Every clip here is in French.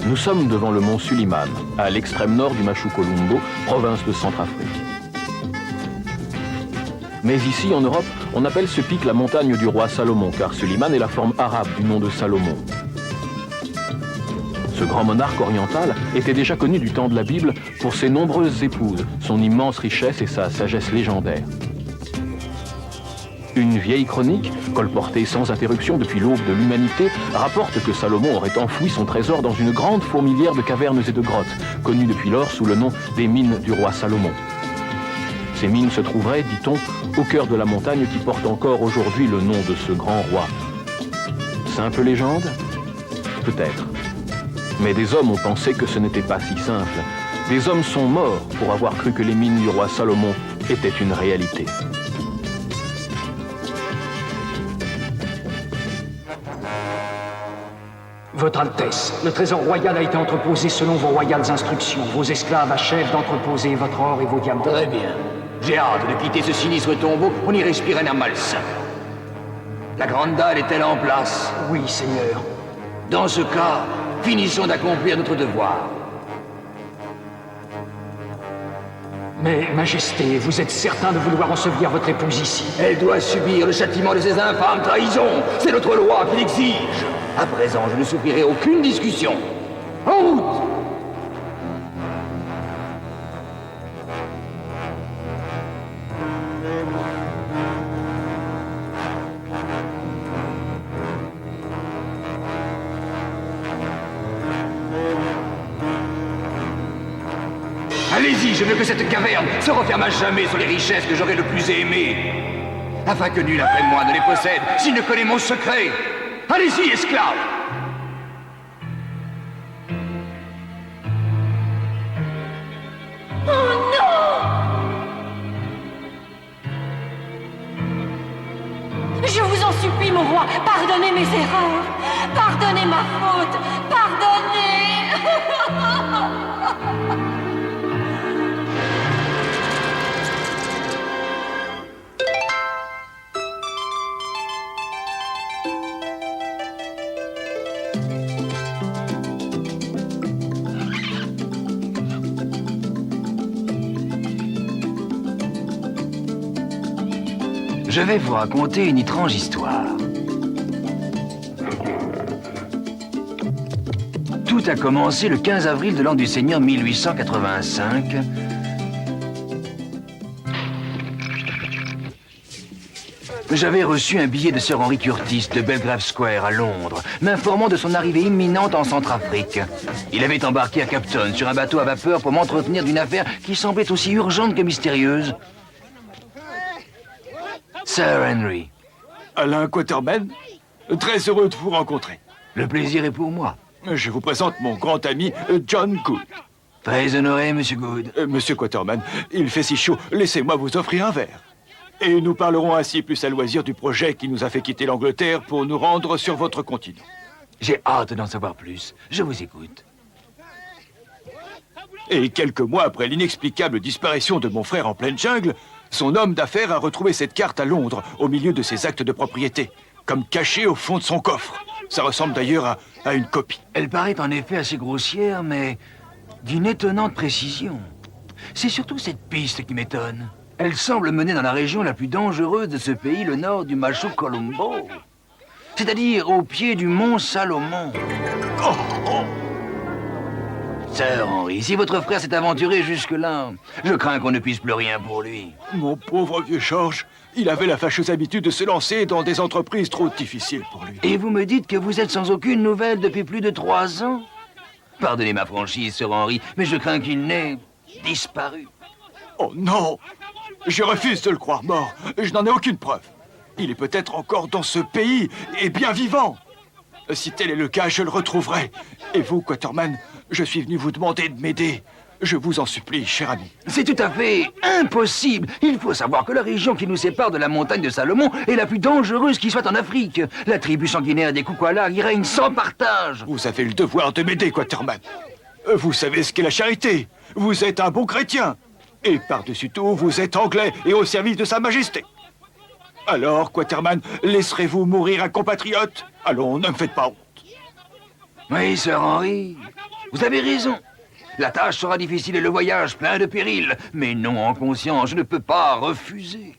Nous sommes devant le mont Suliman, à l'extrême nord du Machu Colombo, province de Centrafrique. Mais ici, en Europe, on appelle ce pic la montagne du roi Salomon, car Suliman est la forme arabe du nom de Salomon. Ce grand monarque oriental était déjà connu du temps de la Bible pour ses nombreuses épouses, son immense richesse et sa sagesse légendaire. Une vieille chronique, colportée sans interruption depuis l'aube de l'humanité, rapporte que Salomon aurait enfoui son trésor dans une grande fourmilière de cavernes et de grottes, connue depuis lors sous le nom des mines du roi Salomon. Ces mines se trouveraient, dit-on, au cœur de la montagne qui porte encore aujourd'hui le nom de ce grand roi. Simple légende? Peut-être. Mais des hommes ont pensé que ce n'était pas si simple. Des hommes sont morts pour avoir cru que les mines du roi Salomon étaient une réalité. Votre Altesse, le trésor royal a été entreposé selon vos royales instructions. Vos esclaves achèvent d'entreposer votre or et vos diamants. Très bien. J'ai hâte de quitter ce sinistre tombeau pour n'y respirer un air malsain. La grande dalle est-elle en place? Oui, Seigneur. Dans ce cas, finissons d'accomplir notre devoir. Mais, Majesté, vous êtes certain de vouloir ensevelir votre épouse ici? Elle doit subir le châtiment de ces infâmes trahisons. C'est notre loi qui l'exige. À présent, je ne souffrirai aucune discussion. En route! Allez-y, je veux que cette caverne se referme à jamais sur les richesses que j'aurais le plus aimées. Afin que nul après moi ne les possède s'il ne connaît mon secret. Allez-y, esclaves! Oh non! Je vous en supplie, mon roi, pardonnez mes erreurs. Pardonnez ma faute. Pardonnez. Je vais vous raconter une étrange histoire. Tout a commencé le 15 avril de l'an du Seigneur 1885. J'avais reçu un billet de Sir Henry Curtis de Belgrave Square à Londres, m'informant de son arrivée imminente en Centrafrique. Il avait embarqué à Cape Town sur un bateau à vapeur pour m'entretenir d'une affaire qui semblait aussi urgente que mystérieuse. Sir Henry. Alain Quatermain, très heureux de vous rencontrer. Le plaisir est pour moi. Je vous présente mon grand ami John Good. Très honoré, Monsieur Good. Monsieur Quatermain, il fait si chaud, laissez-moi vous offrir un verre. Et nous parlerons ainsi plus à loisir du projet qui nous a fait quitter l'Angleterre pour nous rendre sur votre continent. J'ai hâte d'en savoir plus. Je vous écoute. Et quelques mois après l'inexplicable disparition de mon frère en pleine jungle, son homme d'affaires a retrouvé cette carte à Londres, au milieu de ses actes de propriété, comme cachée au fond de son coffre. Ça ressemble d'ailleurs à une copie. Elle paraît en effet assez grossière, mais d'une étonnante précision. C'est surtout cette piste qui m'étonne. Elle semble mener dans la région la plus dangereuse de ce pays, le nord du Machu Colombo. C'est-à-dire au pied du mont Salomon. Oh, oh. Sir Henry, si votre frère s'est aventuré jusque-là, je crains qu'on ne puisse plus rien pour lui. Mon pauvre vieux George, il avait la fâcheuse habitude de se lancer dans des entreprises trop difficiles pour lui. Et vous me dites que vous êtes sans aucune nouvelle depuis plus de 3 ans? Pardonnez ma franchise, Sir Henry, mais je crains qu'il n'ait disparu. Oh non! Je refuse de le croire mort. Je n'en ai aucune preuve. Il est peut-être encore dans ce pays et bien vivant. Si tel est le cas, je le retrouverai. Et vous, Quatermain, je suis venu vous demander de m'aider. Je vous en supplie, cher ami. C'est tout à fait impossible. Il faut savoir que la région qui nous sépare de la montagne de Salomon est la plus dangereuse qui soit en Afrique. La tribu sanguinaire des Kukwala y règne sans partage. Vous avez le devoir de m'aider, Quatermain. Vous savez ce qu'est la charité. Vous êtes un bon chrétien. Et par-dessus tout, vous êtes anglais et au service de Sa Majesté. Alors, Quatermain, laisserez-vous mourir un compatriote? Allons, ne me faites pas honte. Oui, Sir Henry. Vous avez raison. La tâche sera difficile et le voyage plein de périls. Mais non, en conscience, je ne peux pas refuser.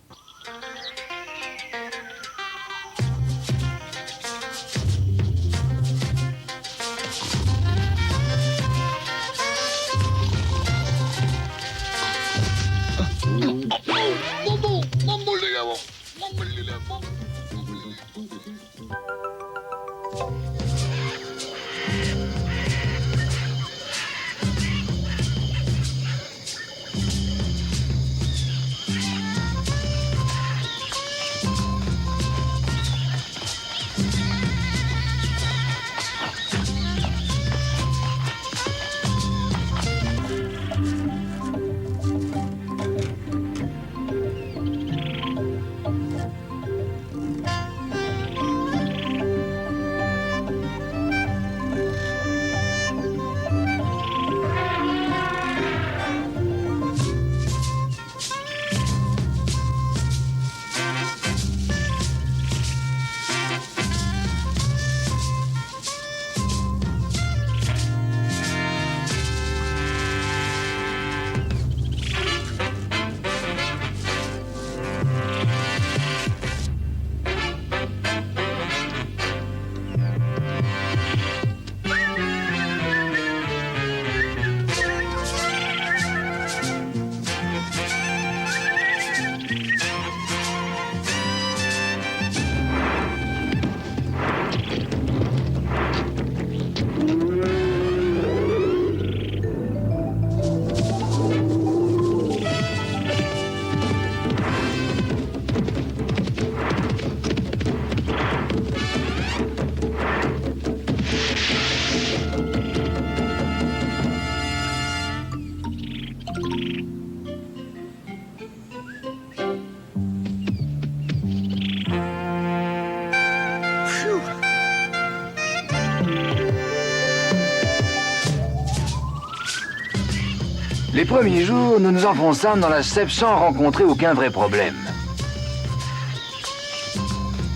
Les premiers jours, nous nous enfonçâmes dans la steppe sans rencontrer aucun vrai problème.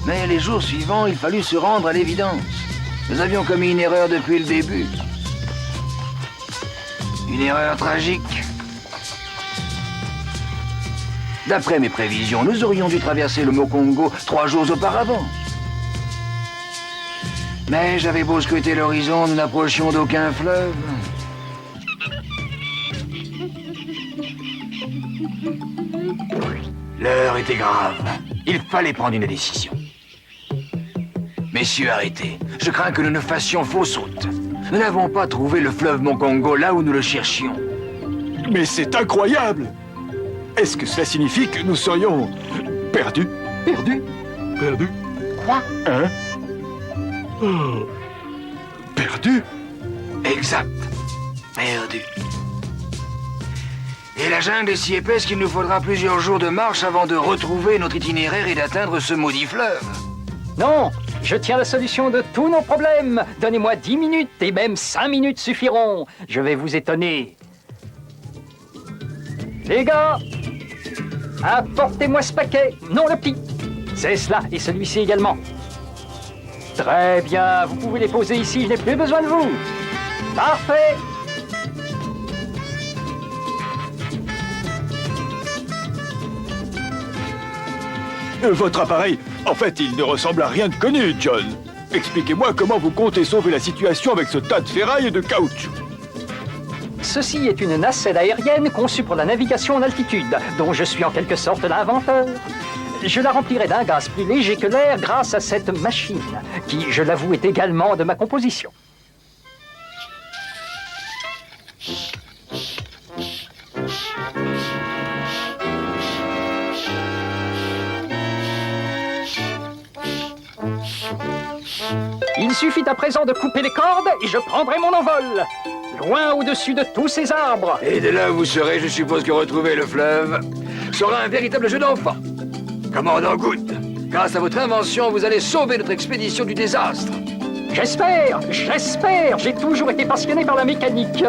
Mais les jours suivants, il fallut se rendre à l'évidence. Nous avions commis une erreur depuis le début. Une erreur tragique. D'après mes prévisions, nous aurions dû traverser le Mokongo 3 jours auparavant. Mais j'avais beau scruter l'horizon, nous n'approchions d'aucun fleuve. L'heure était grave. Il fallait prendre une décision. Messieurs, arrêtez. Je crains que nous ne fassions fausse route. Nous n'avons pas trouvé le fleuve Mokongo là où nous le cherchions. Mais c'est incroyable! Est-ce que cela signifie que nous serions perdus? Perdu? Perdus? Quoi? Hein? Oh. Perdus? Exact. Perdu. Et la jungle est si épaisse qu'il nous faudra plusieurs jours de marche avant de retrouver notre itinéraire et d'atteindre ce maudit fleuve. Non, je tiens la solution de tous nos problèmes. Donnez-moi 10 minutes et même 5 minutes suffiront. Je vais vous étonner. Les gars, apportez-moi ce paquet. Non, le petit. C'est cela et celui-ci également. Très bien, vous pouvez les poser ici, je n'ai plus besoin de vous. Parfait. Votre appareil, en fait, il ne ressemble à rien de connu, John. Expliquez-moi comment vous comptez sauver la situation avec ce tas de ferraille et de caoutchouc. Ceci est une nacelle aérienne conçue pour la navigation en altitude, dont je suis en quelque sorte l'inventeur. Je la remplirai d'un gaz plus léger que l'air grâce à cette machine, qui, je l'avoue, est également de ma composition. Il suffit à présent de couper les cordes et je prendrai mon envol, loin au-dessus de tous ces arbres. Et de là où vous serez, je suppose que retrouver le fleuve sera un véritable jeu d'enfant. Commandant Good, grâce à votre invention, vous allez sauver notre expédition du désastre. J'espère. J'ai toujours été passionné par la mécanique.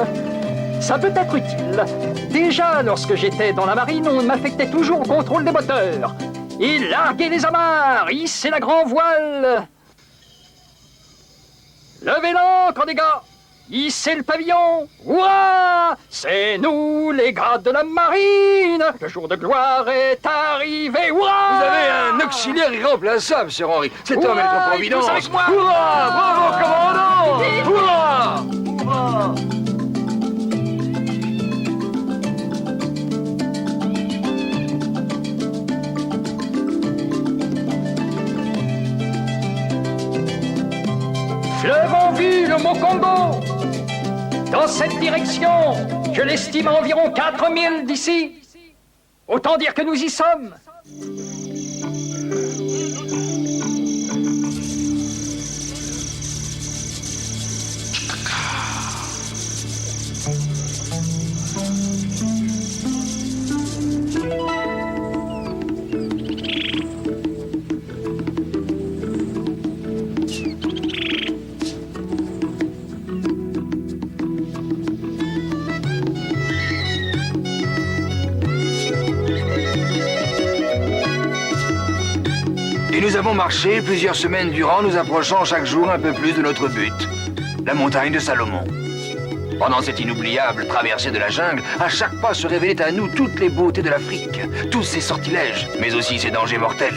Ça peut être utile. Déjà, lorsque j'étais dans la marine, on m'affectait toujours au contrôle des moteurs. Et larguer les amarres, hisser la grand voile. Levez l'ancre, les gars. Hissez le pavillon! Ouah! C'est nous, les grades de la marine! Le jour de gloire est arrivé! Ouah! Vous avez un auxiliaire irremplaçable, Sir Henry. Cet homme est notre providence. Avec moi! Hurrah! Bravo, commandant! Hurrah! Hurrah! Fleuve en vue, le Mokombo! Dans cette direction, je l'estime à environ 4000 d'ici. Autant dire que nous y sommes. Et nous avons marché plusieurs semaines durant, nous approchant chaque jour un peu plus de notre but, la montagne de Salomon. Pendant cette inoubliable traversée de la jungle, à chaque pas se révélaient à nous toutes les beautés de l'Afrique, tous ses sortilèges, mais aussi ses dangers mortels.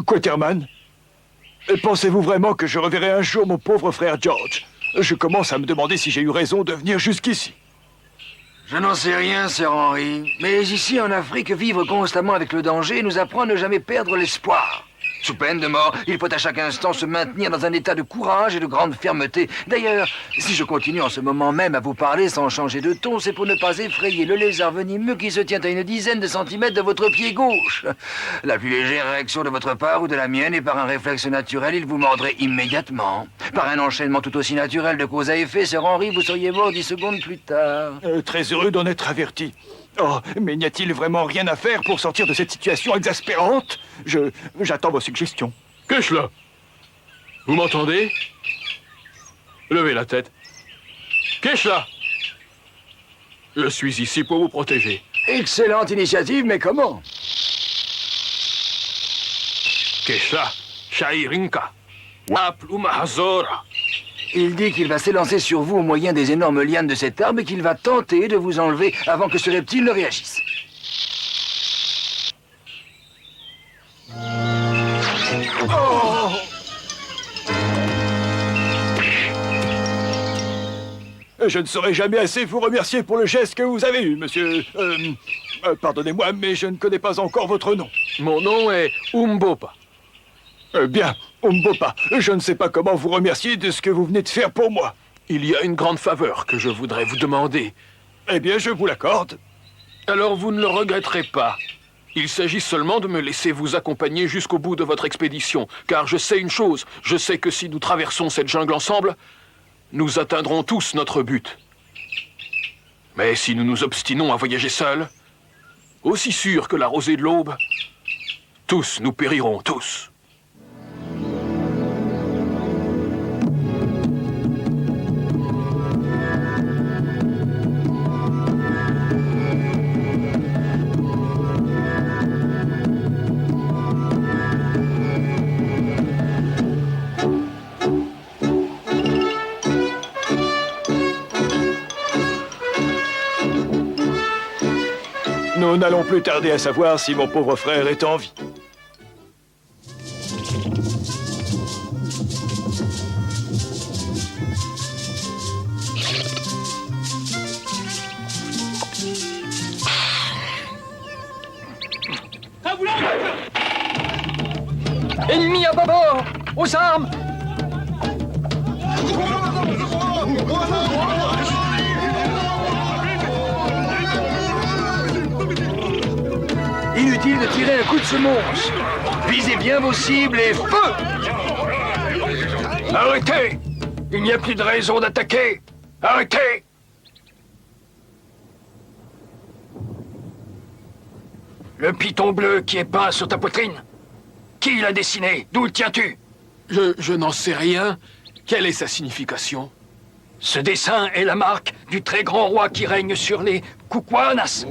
Quaterman, pensez-vous vraiment que je reverrai un jour mon pauvre frère George? Je commence à me demander si j'ai eu raison de venir jusqu'ici. Je n'en sais rien, Sir Henry, mais ici en Afrique, vivre constamment avec le danger nous apprend à ne jamais perdre l'espoir. Sous peine de mort, il faut à chaque instant se maintenir dans un état de courage et de grande fermeté. D'ailleurs, si je continue en ce moment même à vous parler sans changer de ton, c'est pour ne pas effrayer le lézard venimeux qui se tient à une dizaine de centimètres de votre pied gauche. La plus légère réaction de votre part ou de la mienne, et par un réflexe naturel, il vous mordrait immédiatement. Par un enchaînement tout aussi naturel de cause à effet, Sir Henry, vous seriez mort 10 secondes plus tard. Très heureux d'en être averti. Oh, mais n'y a-t-il vraiment rien à faire pour sortir de cette situation exaspérante? J'attends vos suggestions. Qu'est-ce là? Vous m'entendez? Levez la tête. Qu'est-ce là? Je suis ici pour vous protéger. Excellente initiative, mais comment? Qu'est-ce là? Shairinka. Wapluma Hazora. Il dit qu'il va s'élancer sur vous au moyen des énormes lianes de cet arbre et qu'il va tenter de vous enlever avant que ce reptile ne réagisse. Oh! Je ne saurais jamais assez vous remercier pour le geste que vous avez eu, monsieur... pardonnez-moi, mais je ne connais pas encore votre nom. Mon nom est Umbopa. Bien, Umbopa, je ne sais pas comment vous remercier de ce que vous venez de faire pour moi. Il y a une grande faveur que je voudrais vous demander. Eh bien, je vous l'accorde. Alors vous ne le regretterez pas. Il s'agit seulement de me laisser vous accompagner jusqu'au bout de votre expédition, car je sais une chose, je sais que si nous traversons cette jungle ensemble, nous atteindrons tous notre but. Mais si nous nous obstinons à voyager seuls, aussi sûr que la rosée de l'aube, tous nous périrons, tous. Nous n'allons plus tarder à savoir si mon pauvre frère est en vie. Ennemi à bâbord! Aux armes! Inutile de tirer un coup de semonce. Visez bien vos cibles et feu! Arrêtez! Il n'y a plus de raison d'attaquer! Arrêtez! Le python bleu qui est peint sur ta poitrine. Qui l'a dessiné? D'où le tiens-tu? Je n'en sais rien. Quelle est sa signification? Ce dessin est la marque du très grand roi qui règne sur les Kukwanas.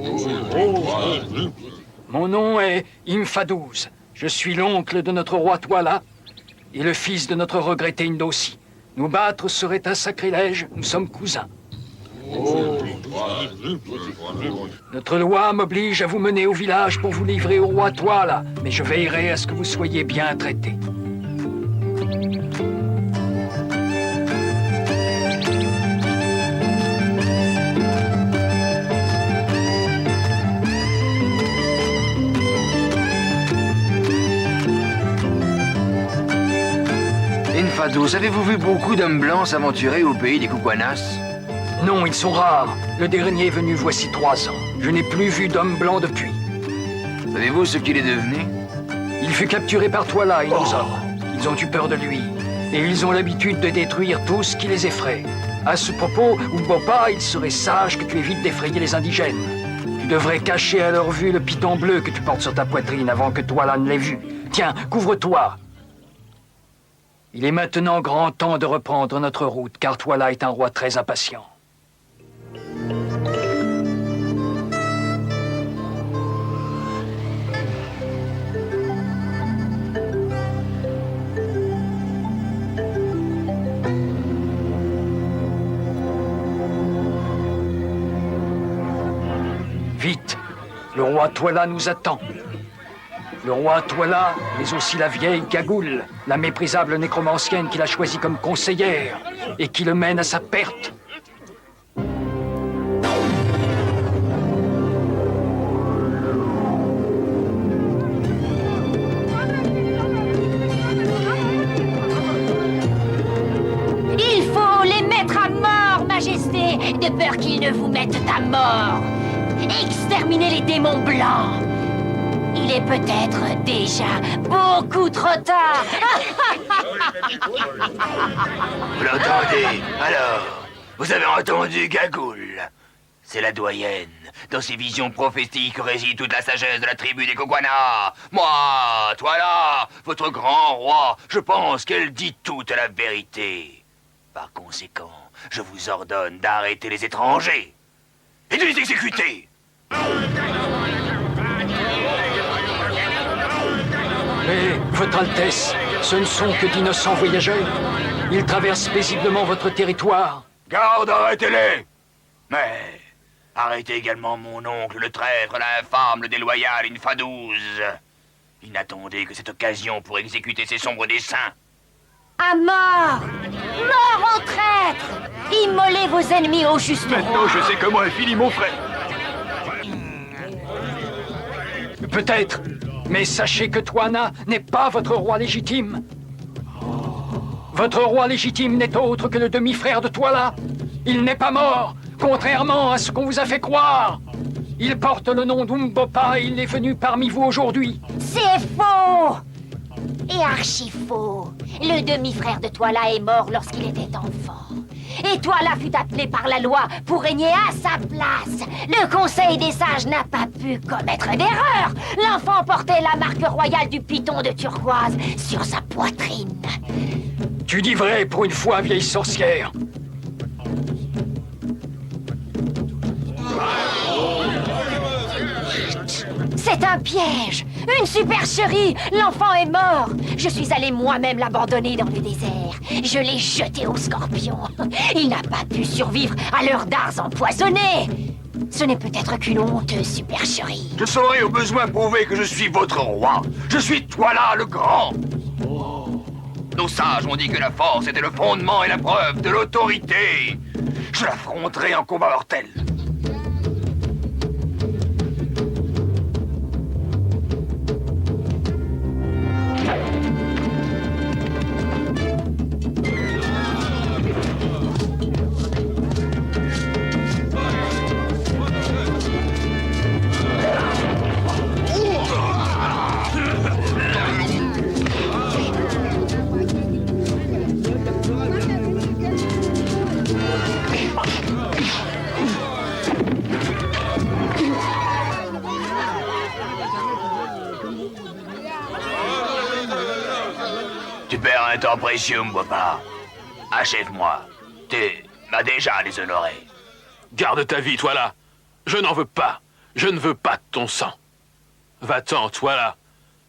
Mon nom est Imfadouz. Je suis l'oncle de notre roi Twala et le fils de notre regretté Ndossi. Nous battre serait un sacrilège, nous sommes cousins. Notre loi m'oblige à vous mener au village pour vous livrer au roi Twala, mais je veillerai à ce que vous soyez bien traités. Infadouz, avez-vous vu beaucoup d'hommes blancs s'aventurer au pays des Kukwanas? Non, ils sont rares. Le dernier est venu voici 3 ans. Je n'ai plus vu d'homme blanc depuis. Savez-vous ce qu'il est devenu? Il fut capturé par Twala et nos hommes. Ils ont eu peur de lui. Et ils ont l'habitude de détruire tout ce qui les effraie. À ce propos, Umbopa, il serait sage que tu évites d'effrayer les indigènes. Tu devrais cacher à leur vue le piton bleu que tu portes sur ta poitrine avant que Twala ne l'ait vu. Tiens, couvre-toi. Il est maintenant grand temps de reprendre notre route, car Twala est un roi très impatient. Vite, le roi Twala nous attend. Le roi Twala, mais aussi la vieille Gagoul, la méprisable nécromancienne qu'il a choisie comme conseillère et qui le mène à sa perte. Il faut les mettre à mort, Majesté, de peur qu'ils ne vous mettent à mort. Exterminer les démons blancs. Il est peut-être déjà beaucoup trop tard. Vous l'entendez? Alors, vous avez entendu Gagoul? C'est la doyenne. Dans ses visions prophétiques réside toute la sagesse de la tribu des Kokwana. Moi, toi là, votre grand roi, je pense qu'elle dit toute la vérité. Par conséquent, je vous ordonne d'arrêter les étrangers et de les exécuter. Mais, Votre Altesse, ce ne sont que d'innocents voyageurs. Ils traversent paisiblement votre territoire. Garde, arrêtez-les! Mais arrêtez également mon oncle, le traître, l'infâme, le déloyal, Infadouz. Il n'attendait que cette occasion pour exécuter ses sombres desseins. À mort! Mort aux traîtres! Immolez vos ennemis au juste Maintenant, roi. je sais comment est fini mon frère. Peut-être, mais sachez que Twana n'est pas votre roi légitime. Votre roi légitime n'est autre que le demi-frère de Twala. Il n'est pas mort, contrairement à ce qu'on vous a fait croire. Il porte le nom d'Umbopa et il est venu parmi vous aujourd'hui. C'est faux! Et archi faux. Le demi-frère de Twala est mort lorsqu'il était enfant. Et Twala fut appelé par la loi pour régner à sa place. Le Conseil des sages n'a pas pu commettre d'erreur. L'enfant portait la marque royale du python de turquoise sur sa poitrine. Tu dis vrai pour une fois, vieille sorcière. C'est un piège! Une supercherie! L'enfant est mort! Je suis allée moi-même l'abandonner dans le désert. Je l'ai jeté au scorpion. Il n'a pas pu survivre à leurs dards empoisonnés. Ce n'est peut-être qu'une honteuse supercherie. Je saurai au besoin prouver que je suis votre roi. Je suis Twala le Grand. Nos sages ont dit que la force était le fondement et la preuve de l'autorité. Je l'affronterai en combat mortel. Tu perds un temps précieux, Mbopa. Achève-moi. Tu m'as déjà déshonoré. Garde ta vie, toi là. Je n'en veux pas. Je ne veux pas de ton sang. Va-t'en, toi là.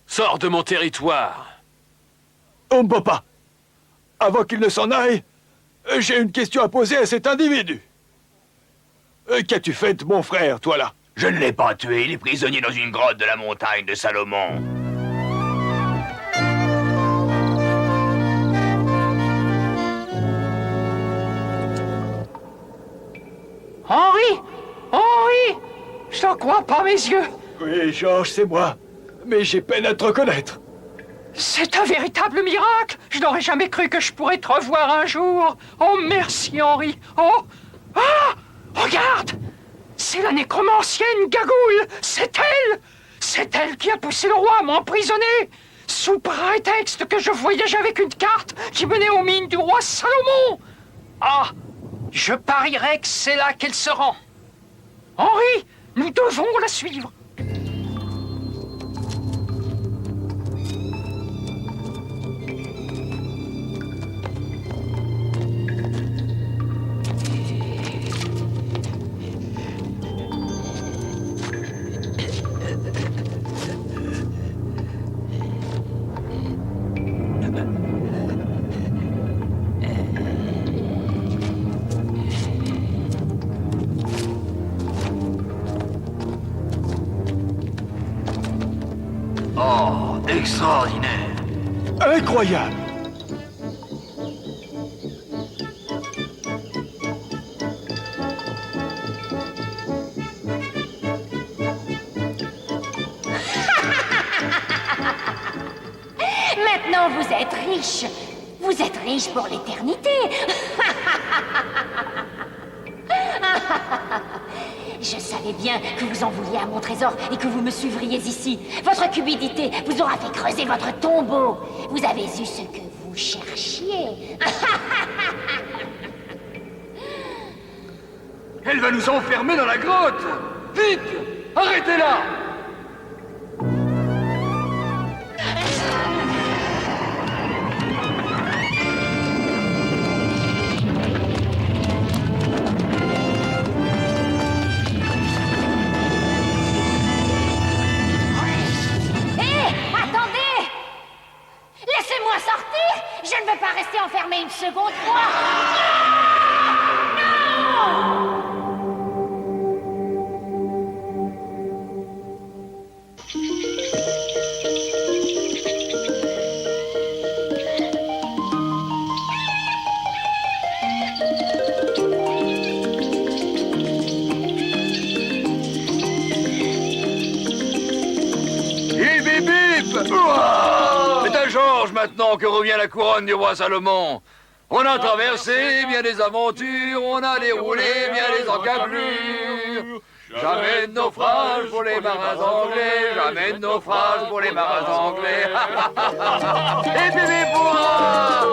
Sors de mon territoire. On ne peut pas. Avant qu'il ne s'en aille, j'ai une question à poser à cet individu. Qu'as-tu fait de mon frère, toi là? Je ne l'ai pas tué, il est prisonnier dans une grotte de la montagne de Salomon. Henri! Henri! Je n'en crois pas mes yeux. Oui, Georges, c'est moi. Mais j'ai peine à te reconnaître. C'est un véritable miracle. Je n'aurais jamais cru que je pourrais te revoir un jour. Oh, merci, Henri. Oh! Ah! Regarde! C'est la nécromancienne Gagoule. C'est elle! C'est elle qui a poussé le roi à m'emprisonner, sous prétexte que je voyageais avec une carte qui menait aux mines du roi Salomon. Ah! Je parierais que c'est là qu'elle se rend. Henri, nous devons la suivre. Oh, extraordinaire. Incroyable. Maintenant, vous êtes riche. Vous êtes riche pour l'éternité. Je savais bien que vous en vouliez à mon trésor et que vous me suivriez ici. Votre cupidité vous aura fait creuser votre tombeau. Vous avez eu ce que vous cherchiez. Elle va nous enfermer dans la grotte. Vite! Arrêtez-la! Laissez-moi sortir! Je ne veux pas rester enfermé une seconde fois! Non! Hip hip hip! Ouah! C'est à Georges maintenant que revient la couronne du roi Salomon. On a traversé bien des aventures, on a déroulé bien des encablures. Jamais de naufrage pour les marins anglais, jamais de naufrage pour les marins anglais. Et bébé pourra!